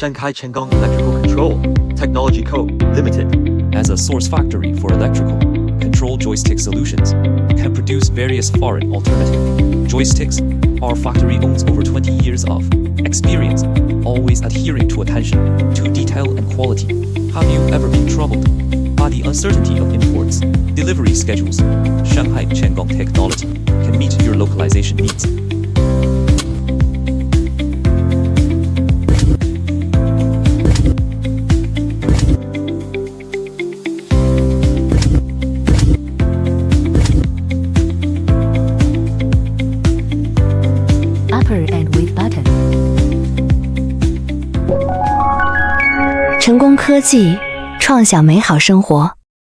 Shanghai Chengong Electrical Control Technology Co. Limited. As a source factory for electrical control joystick solutions, can produce various foreign alternative joysticks. Our factory owns over 20 years of experience, always adhering to attention to detail and quality. Have you ever been troubled by the uncertainty of imports, delivery schedules? Shanghai Chengong Technology can meet your localization needs. Upper and with button. 成功科技，创想美好生活。